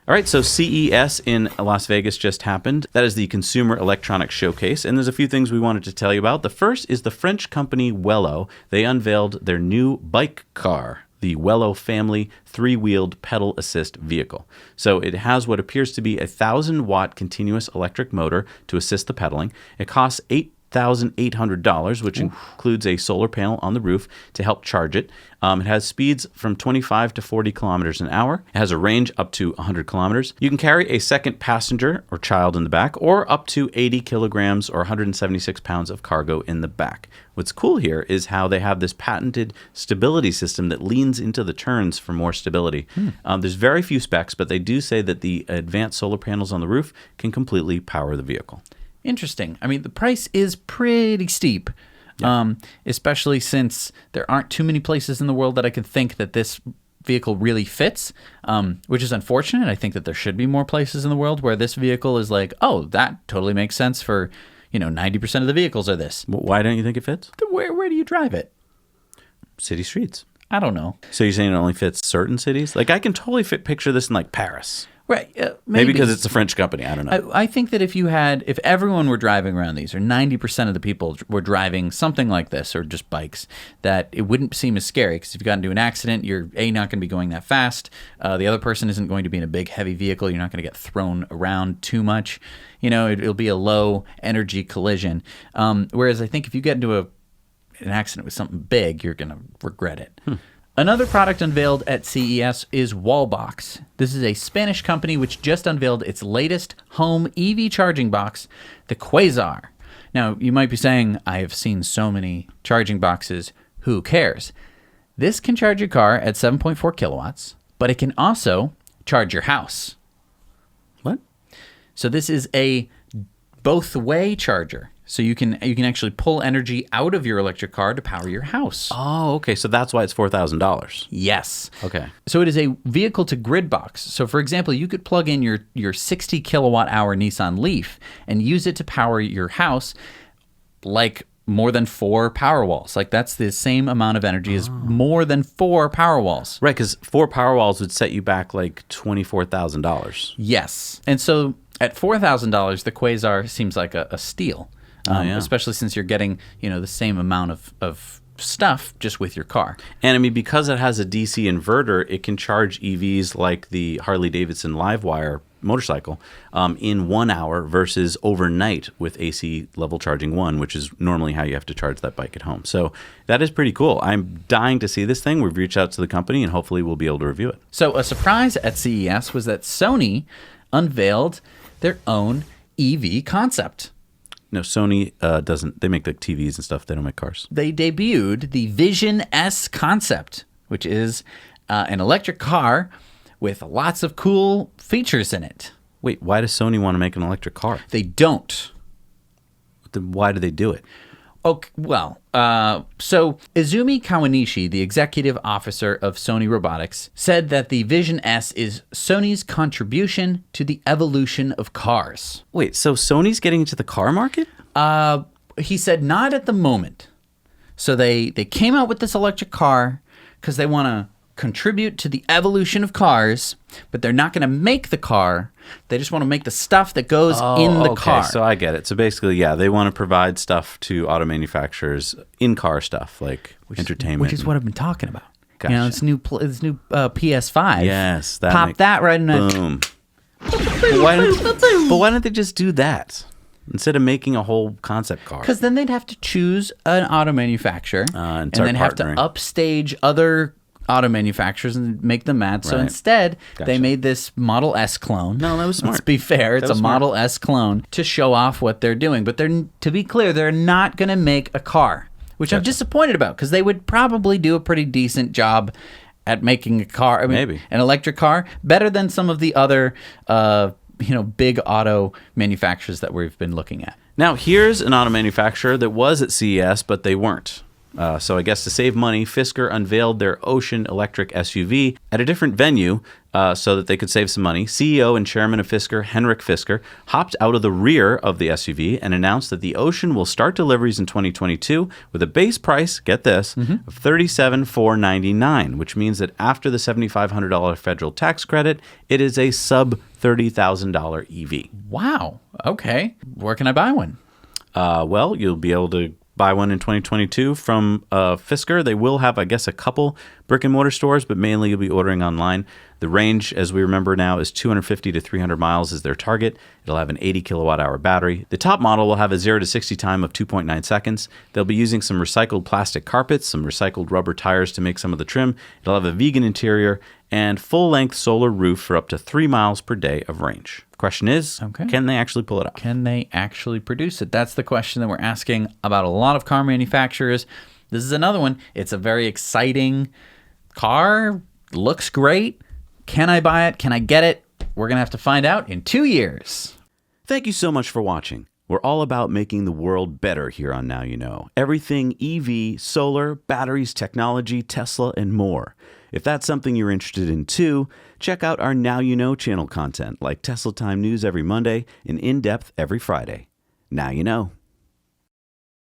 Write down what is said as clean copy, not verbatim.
All right, so CES in Las Vegas just happened. That is the Consumer Electronics Showcase, and there's a few things we wanted to tell you about. The first is the French company Wello. They unveiled their new bike car, the Wello family 3-wheeled pedal assist vehicle. So it has what appears to be a 1,000-watt continuous electric motor to assist the pedaling. It costs $8,800, which includes a solar panel on the roof to help charge it. It has speeds from 25 to 40 kilometers an hour. It has a range up to 100 kilometers. You can carry a second passenger or child in the back, or up to 80 kilograms or 176 pounds of cargo in the back. What's cool here is how they have this patented stability system that leans into the turns for more stability. There's very few specs, but they do say that the advanced solar panels on the roof can completely power the vehicle. Interesting. I mean, the price is pretty steep, especially since there aren't too many places in the world that I could think that this vehicle really fits, which is unfortunate. I think that there should be more places in the world where this vehicle is like, oh, that totally makes sense for, 90% of the vehicles are this. Why don't you think it fits? Where do you drive it? City streets. I don't know. So you're saying it only fits certain cities? Like, I can totally picture this in, like, Paris. Right. Maybe because it's a French company. I don't know. I think that if everyone were driving around these, or 90% of the people were driving something like this, or just bikes, that it wouldn't seem as scary. Because if you got into an accident, you're not going to be going that fast. The other person isn't going to be in a big, heavy vehicle. You're not going to get thrown around too much. It'll be a low energy collision. Whereas I think if you get into an accident with something big, you're going to regret it. Another product unveiled at CES is Wallbox. This is a Spanish company which just unveiled its latest home EV charging box, the Quasar. Now, you might be saying, I have seen so many charging boxes, who cares? This can charge your car at 7.4 kilowatts, but it can also charge your house. What? So this is a both-way charger. So you can actually pull energy out of your electric car to power your house. Oh, okay. So that's why it's $4,000. Yes. Okay. So it is a vehicle-to-grid box. So, for example, you could plug in your 60 kilowatt-hour Nissan Leaf and use it to power your house like more than 4 Powerwalls. Like, that's the same amount of energy as more than 4 Powerwalls. Right, because 4 Powerwalls would set you back like $24,000. Yes. And so at $4,000, the Quasar seems like a steal. Especially since you're getting, the same amount of stuff just with your car. And I mean, because it has a DC inverter, it can charge EVs like the Harley-Davidson Livewire motorcycle in 1 hour versus overnight with AC level charging 1, which is normally how you have to charge that bike at home. So that is pretty cool. I'm dying to see this thing. We've reached out to the company, and hopefully we'll be able to review it. So a surprise at CES was that Sony unveiled their own EV concept. No, Sony doesn't. They make the TVs and stuff. They don't make cars. They debuted the Vision S concept, which is an electric car with lots of cool features in it. Wait, why does Sony want to make an electric car? They don't. Then why do they do it? Okay, well, so Izumi Kawanishi, the executive officer of Sony Robotics, said that the Vision S is Sony's contribution to the evolution of cars. Wait, so Sony's getting into the car market? He said not at the moment. So they came out with this electric car because they want to contribute to the evolution of cars, but they're not going to make the car. They just want to make the stuff that goes in the car. So I get it. So basically, they want to provide stuff to auto manufacturers, in-car stuff like entertainment. Which is what I've been talking about. Gotcha. It's new PS5. Yes. Pop that right in a... Boom. But why don't they just do that instead of making a whole concept car? Because then they'd have to choose an auto manufacturer and then have to partnering. Upstage other auto manufacturers and make them mad. So instead, they made this Model S clone. No, that was smart. Let's be fair. It's a Model S clone to show off what they're doing. But to be clear, they're not going to make a car, which I'm disappointed about because they would probably do a pretty decent job at making a car. Maybe. An electric car, better than some of the other big auto manufacturers that we've been looking at. Now, here's an auto manufacturer that was at CES, but they weren't. So I guess to save money, Fisker unveiled their Ocean electric SUV at a different venue so that they could save some money. CEO and chairman of Fisker, Henrik Fisker, hopped out of the rear of the SUV and announced that the Ocean will start deliveries in 2022 with a base price, get this, of $37,499, which means that after the $7,500 federal tax credit, it is a sub $30,000 EV. Wow. Okay. Where can I buy one? Well, you'll be able to buy one in 2022 from Fisker. They will have, I guess, a couple brick and mortar stores, but mainly you'll be ordering online. The range, as we remember now, is 250 to 300 miles is their target. It'll have an 80 kilowatt hour battery. The top model will have a 0 to 60 time of 2.9 seconds. They'll be using some recycled plastic carpets, some recycled rubber tires to make some of the trim. It'll have a vegan interior and full-length solar roof for up to 3 miles per day of range. Question is, can they actually pull it off? Can they actually produce it? That's the question that we're asking about a lot of car manufacturers. This is another one. It's a very exciting car. Looks great. Can I buy it? Can I get it? We're going to have to find out in 2 years. Thank you so much for watching. We're all about making the world better here on Now You Know. Everything EV, solar, batteries, technology, Tesla, and more. If that's something you're interested in too, check out our Now You Know channel content like Tesla Time News every Monday and In-Depth every Friday. Now you know.